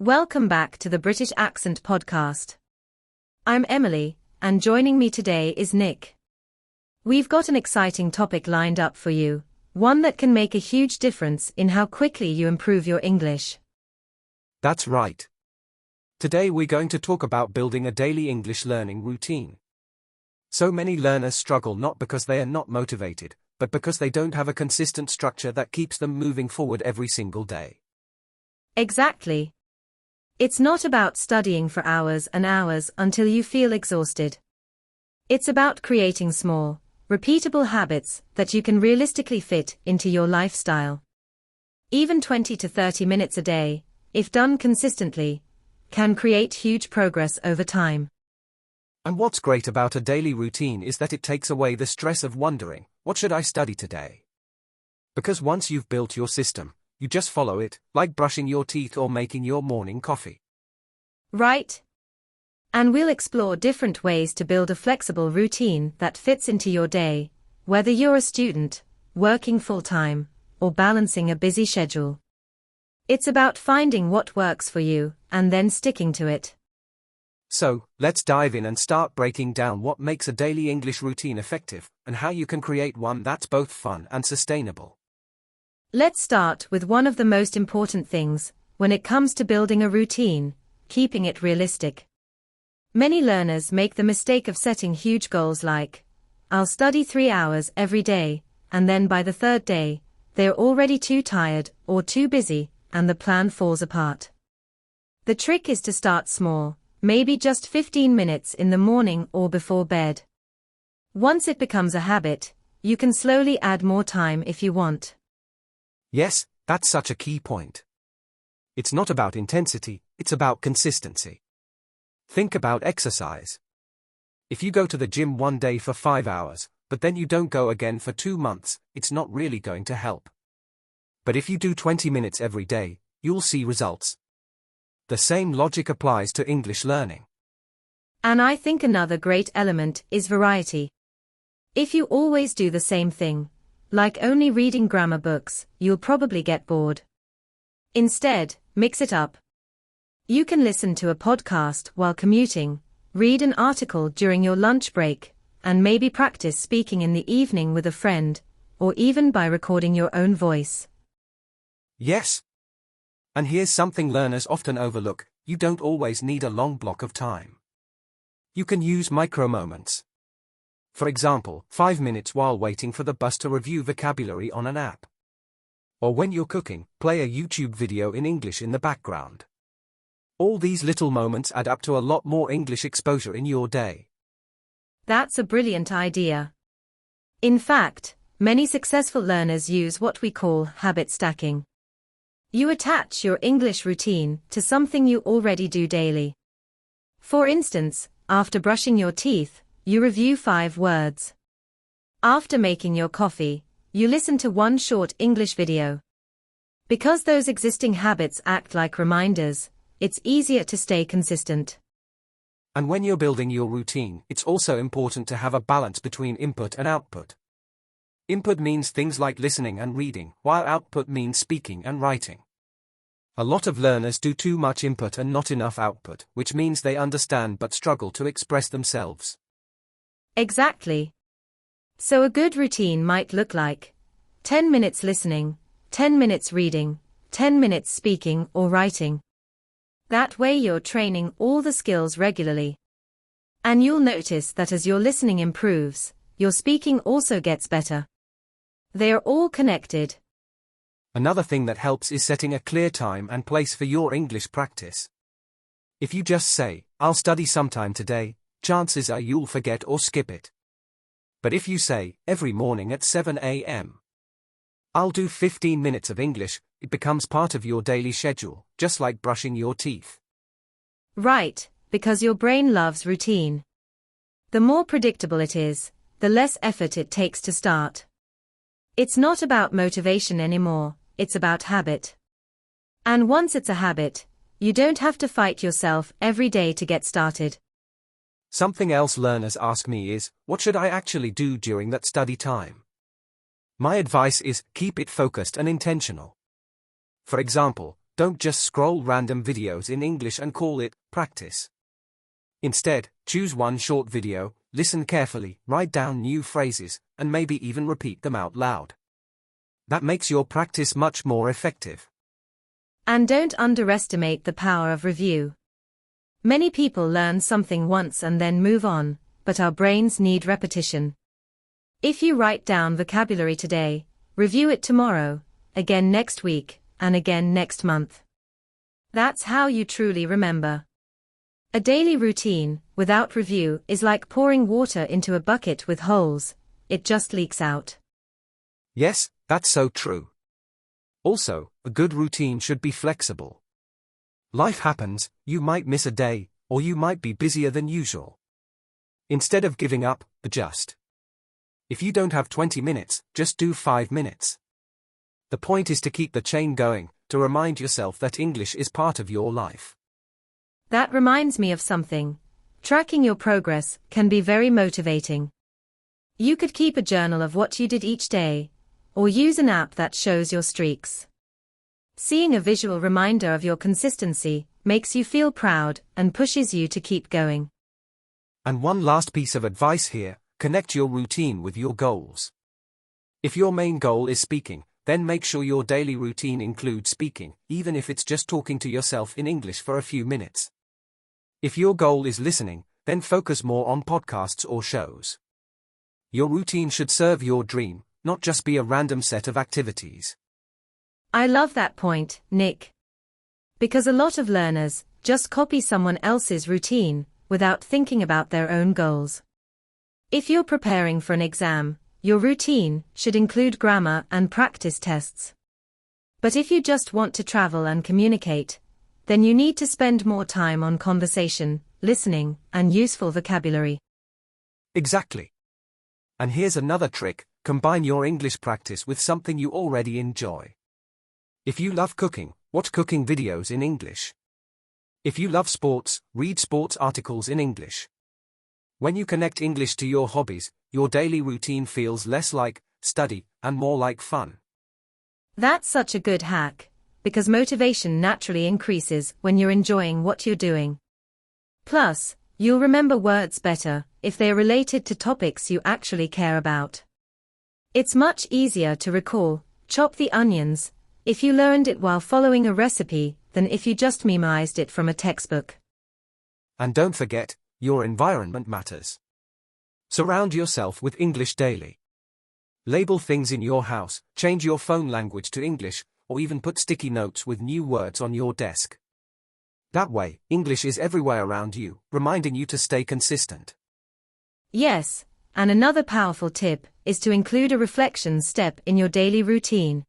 Welcome back to the British Accent Podcast. I'm Emily, and joining me today is Nick. We've got an exciting topic lined up for you, one that can make a huge difference in how quickly you improve your English. That's right. Today we're going to talk about building a daily English learning routine. So many learners struggle not because they are not motivated, but because they don't have a consistent structure that keeps them moving forward every single day. Exactly. It's not about studying for hours and hours until you feel exhausted. It's about creating small, repeatable habits that you can realistically fit into your lifestyle. Even 20 to 30 minutes a day, if done consistently, can create huge progress over time. And what's great about a daily routine is that it takes away the stress of wondering, what should I study today? Because once you've built your system, you just follow it, like brushing your teeth or making your morning coffee. Right? And we'll explore different ways to build a flexible routine that fits into your day, whether you're a student, working full-time, or balancing a busy schedule. It's about finding what works for you, and then sticking to it. So, let's dive in and start breaking down what makes a daily English routine effective, and how you can create one that's both fun and sustainable. Let's start with one of the most important things, when it comes to building a routine, keeping it realistic. Many learners make the mistake of setting huge goals like, I'll study 3 hours every day, and then by the third day, they're already too tired or too busy, and the plan falls apart. The trick is to start small. Maybe just 15 minutes in the morning or before bed. Once it becomes a habit, you can slowly add more time if you want. Yes, that's such a key point. It's not about intensity, it's about consistency. Think about exercise. If you go to the gym one day for 5 hours, but then you don't go again for 2 months, it's not really going to help. But if you do 20 minutes every day, you'll see results. The same logic applies to English learning. And I think another great element is variety. If you always do the same thing, like only reading grammar books, you'll probably get bored. Instead, mix it up. You can listen to a podcast while commuting, read an article during your lunch break, and maybe practice speaking in the evening with a friend, or even by recording your own voice. Yes. And here's something learners often overlook, you don't always need a long block of time. You can use micro-moments. For example, 5 minutes while waiting for the bus to review vocabulary on an app. Or when you're cooking, play a YouTube video in English in the background. All these little moments add up to a lot more English exposure in your day. That's a brilliant idea. In fact, many successful learners use what we call habit stacking. You attach your English routine to something you already do daily. For instance, after brushing your teeth, you review 5 words. After making your coffee, you listen to one short English video. Because those existing habits act like reminders, it's easier to stay consistent. And when you're building your routine, it's also important to have a balance between input and output. Input means things like listening and reading, while output means speaking and writing. A lot of learners do too much input and not enough output, which means they understand but struggle to express themselves. Exactly. So a good routine might look like 10 minutes listening, 10 minutes reading, 10 minutes speaking or writing. That way you're training all the skills regularly. And you'll notice that as your listening improves, your speaking also gets better. They are all connected. Another thing that helps is setting a clear time and place for your English practice. If you just say, I'll study sometime today, chances are you'll forget or skip it. But if you say, every morning at 7 a.m., I'll do 15 minutes of English, it becomes part of your daily schedule, just like brushing your teeth. Right, because your brain loves routine. The more predictable it is, the less effort it takes to start. It's not about motivation anymore, it's about habit. And once it's a habit, you don't have to fight yourself every day to get started. Something else learners ask me is, what should I actually do during that study time? My advice is, keep it focused and intentional. For example, Don't just scroll random videos in English and call it practice. Instead, choose one short video, listen carefully, write down new phrases, and maybe even repeat them out loud. That makes your practice much more effective. And don't underestimate the power of review. Many people learn something once and then move on, but our brains need repetition. If you write down vocabulary today, review it tomorrow, again next week, and again next month. That's how you truly remember. A daily routine, without review, is like pouring water into a bucket with holes. It just leaks out. Yes, that's so true. Also, a good routine should be flexible. Life happens, you might miss a day, or you might be busier than usual. Instead of giving up, adjust. If you don't have 20 minutes, just do 5 minutes. The point is to keep the chain going, to remind yourself that English is part of your life. That reminds me of something. Tracking your progress can be very motivating. You could keep a journal of what you did each day, or use an app that shows your streaks. Seeing a visual reminder of your consistency makes you feel proud and pushes you to keep going. And one last piece of advice here, connect your routine with your goals. If your main goal is speaking, then make sure your daily routine includes speaking, even if it's just talking to yourself in English for a few minutes. If your goal is listening, then focus more on podcasts or shows. Your routine should serve your dream, not just be a random set of activities. I love that point, Nick. Because a lot of learners just copy someone else's routine without thinking about their own goals. If you're preparing for an exam, your routine should include grammar and practice tests. But if you just want to travel and communicate, then you need to spend more time on conversation, listening, and useful vocabulary. Exactly. And here's another trick, combine your English practice with something you already enjoy. If you love cooking, watch cooking videos in English. If you love sports, read sports articles in English. When you connect English to your hobbies, your daily routine feels less like study and more like fun. That's such a good hack, because motivation naturally increases when you're enjoying what you're doing. Plus, you'll remember words better if they're related to topics you actually care about. It's much easier to recall, chop the onions, if you learned it while following a recipe than if you just memorized it from a textbook. And don't forget, your environment matters. Surround yourself with English daily. Label things in your house, change your phone language to English, or even put sticky notes with new words on your desk. That way, English is everywhere around you, reminding you to stay consistent. Yes, and another powerful tip is to include a reflection step in your daily routine.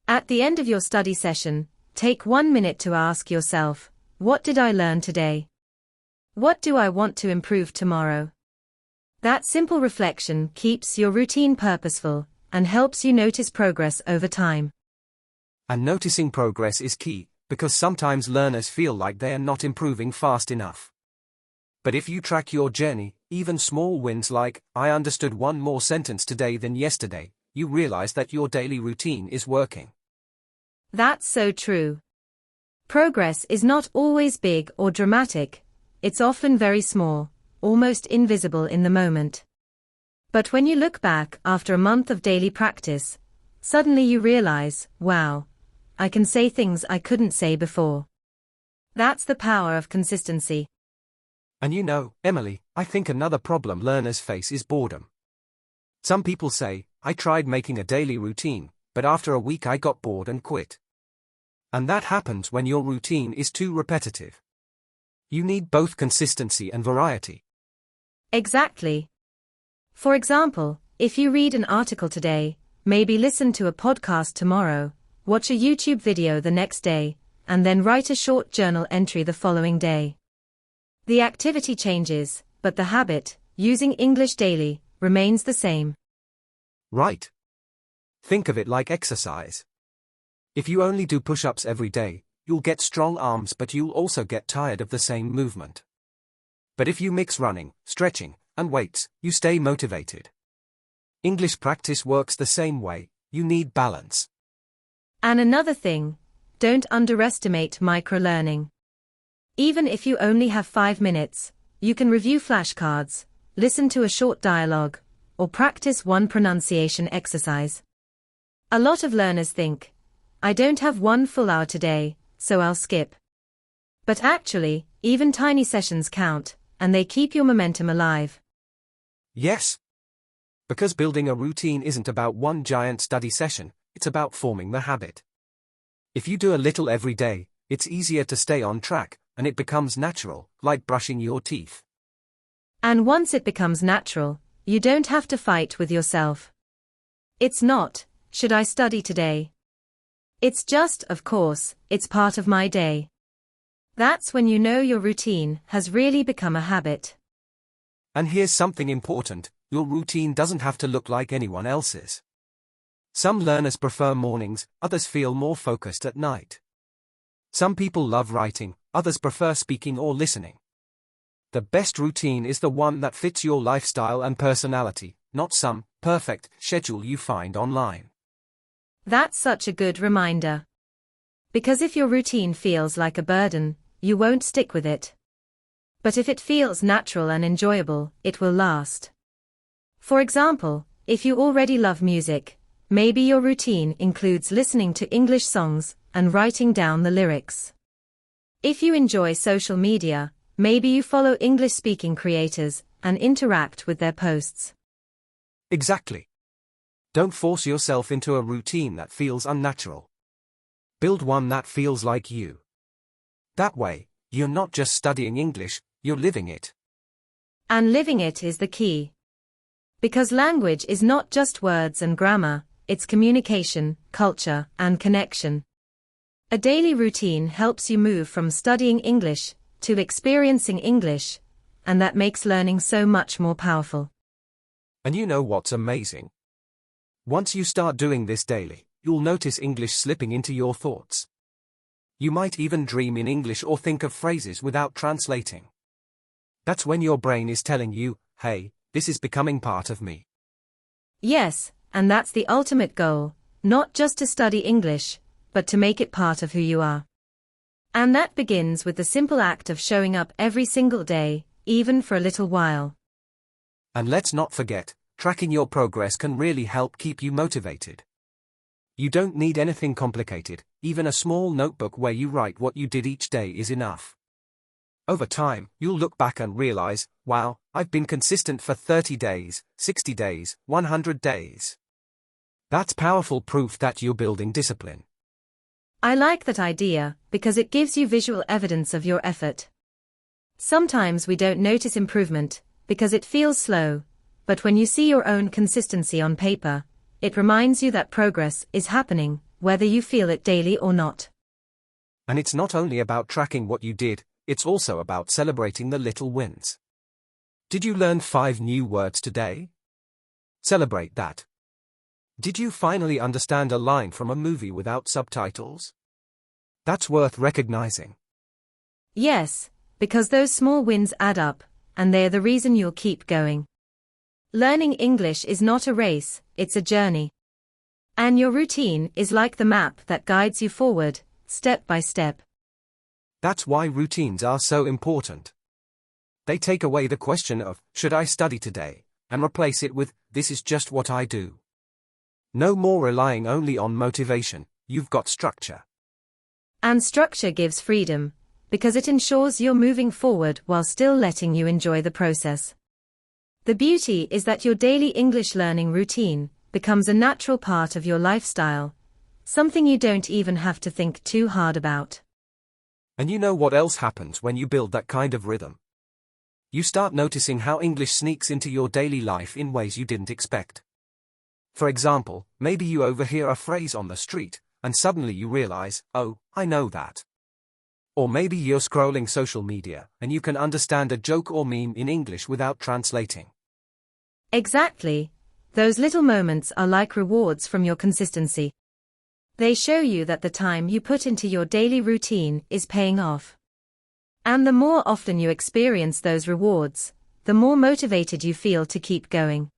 At the end of your study session, take 1 minute to ask yourself, what did I learn today? What do I want to improve tomorrow? That simple reflection keeps your routine purposeful and helps you notice progress over time. And noticing progress is key, because sometimes learners feel like they are not improving fast enough. But if you track your journey, even small wins like, I understood one more sentence today than yesterday, you realize that your daily routine is working. That's so true. Progress is not always big or dramatic. It's often very small, almost invisible in the moment. But when you look back after a month of daily practice, suddenly you realize, wow, I can say things I couldn't say before. That's the power of consistency. And you know, Emily, I think another problem learners face is boredom. Some people say, I tried making a daily routine, but after a week I got bored and quit. And that happens when your routine is too repetitive. You need both consistency and variety. Exactly. For example, if you read an article today, maybe listen to a podcast tomorrow, watch a YouTube video the next day, and then write a short journal entry the following day. The activity changes, but the habit, using English daily, remains the same. Right. Think of it like exercise. If you only do push-ups every day, you'll get strong arms, but you'll also get tired of the same movement. But if you mix running, stretching, and weights, you stay motivated. English practice works the same way, you need balance. And another thing, don't underestimate micro-learning. Even if you only have 5 minutes, you can review flashcards, listen to a short dialogue, or practice one pronunciation exercise. A lot of learners think, I don't have one full hour today, so I'll skip. But actually, even tiny sessions count, and they keep your momentum alive. Yes. Because building a routine isn't about one giant study session, it's about forming the habit. If you do a little every day, it's easier to stay on track, and it becomes natural, like brushing your teeth. And once it becomes natural, you don't have to fight with yourself. It's not, should I study today? It's just, of course, it's part of my day. That's when you know your routine has really become a habit. And here's something important, your routine doesn't have to look like anyone else's. Some learners prefer mornings, others feel more focused at night. Some people love writing, others prefer speaking or listening. The best routine is the one that fits your lifestyle and personality, not some perfect schedule you find online. That's such a good reminder. Because if your routine feels like a burden, you won't stick with it. But if it feels natural and enjoyable, it will last. For example, if you already love music, maybe your routine includes listening to English songs and writing down the lyrics. If you enjoy social media, maybe you follow English-speaking creators and interact with their posts. Exactly. Don't force yourself into a routine that feels unnatural. Build one that feels like you. That way, you're not just studying English, you're living it. And living it is the key. Because language is not just words and grammar, it's communication, culture, and connection. A daily routine helps you move from studying English to experiencing English, and that makes learning so much more powerful. And you know what's amazing? Once you start doing this daily, you'll notice English slipping into your thoughts. You might even dream in English or think of phrases without translating. That's when your brain is telling you, hey, this is becoming part of me. Yes, and that's the ultimate goal, not just to study English, but to make it part of who you are. And that begins with the simple act of showing up every single day, even for a little while. And let's not forget, tracking your progress can really help keep you motivated. You don't need anything complicated, even a small notebook where you write what you did each day is enough. Over time, you'll look back and realize, wow, I've been consistent for 30 days, 60 days, 100 days. That's powerful proof that you're building discipline. I like that idea, because it gives you visual evidence of your effort. Sometimes we don't notice improvement, because it feels slow, but when you see your own consistency on paper, it reminds you that progress is happening, whether you feel it daily or not. And it's not only about tracking what you did, it's also about celebrating the little wins. Did you learn 5 new words today? Celebrate that. Did you finally understand a line from a movie without subtitles? That's worth recognizing. Yes, because those small wins add up, and they're the reason you'll keep going. Learning English is not a race, it's a journey. And your routine is like the map that guides you forward, step by step. That's why routines are so important. They take away the question of, should I study today, and replace it with, this is just what I do. No more relying only on motivation, you've got structure. And structure gives freedom, because it ensures you're moving forward while still letting you enjoy the process. The beauty is that your daily English learning routine becomes a natural part of your lifestyle, something you don't even have to think too hard about. And you know what else happens when you build that kind of rhythm? You start noticing how English sneaks into your daily life in ways you didn't expect. For example, maybe you overhear a phrase on the street, and suddenly you realize, oh, I know that. Or maybe you're scrolling social media, and you can understand a joke or meme in English without translating. Exactly. Those little moments are like rewards from your consistency. They show you that the time you put into your daily routine is paying off. And the more often you experience those rewards, the more motivated you feel to keep going.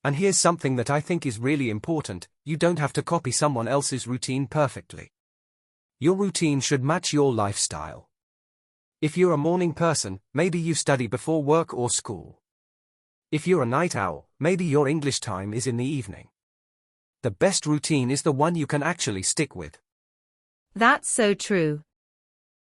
And here's something that I think is really important, you don't have to copy someone else's routine perfectly. Your routine should match your lifestyle. If you're a morning person, maybe you study before work or school. If you're a night owl, maybe your English time is in the evening. The best routine is the one you can actually stick with. That's so true.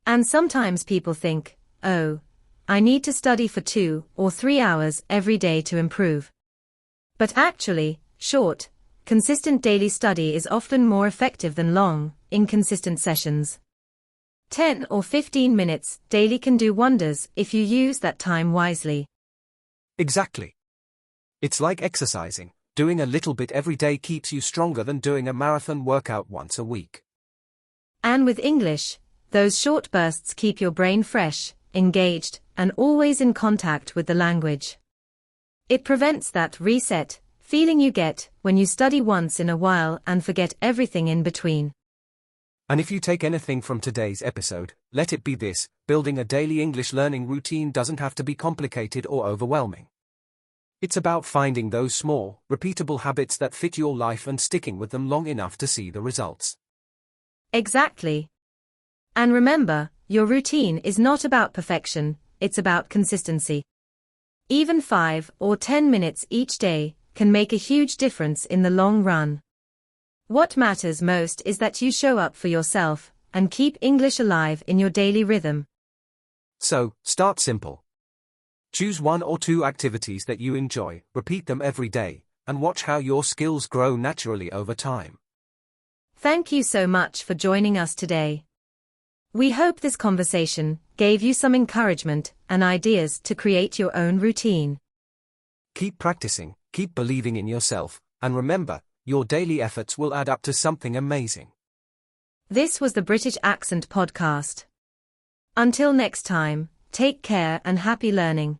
And sometimes people think, oh, I need to study for 2 or 3 hours every day to improve. But actually, short, consistent daily study is often more effective than long, inconsistent sessions. 10 or 15 minutes daily can do wonders if you use that time wisely. Exactly. It's like exercising. Doing a little bit every day keeps you stronger than doing a marathon workout once a week. And with English, those short bursts keep your brain fresh, engaged, and always in contact with the language. It prevents that reset feeling you get when you study once in a while and forget everything in between. And if you take anything from today's episode, let it be this: building a daily English learning routine doesn't have to be complicated or overwhelming. It's about finding those small, repeatable habits that fit your life and sticking with them long enough to see the results. Exactly. And remember, your routine is not about perfection, it's about consistency. Even 5 or 10 minutes each day can make a huge difference in the long run. What matters most is that you show up for yourself and keep English alive in your daily rhythm. So, start simple. Choose 1 or 2 activities that you enjoy, repeat them every day, and watch how your skills grow naturally over time. Thank you so much for joining us today. We hope this conversation gave you some encouragement and ideas to create your own routine. Keep practicing, keep believing in yourself, and remember, your daily efforts will add up to something amazing. This was the British Accent Podcast. Until next time, take care and happy learning.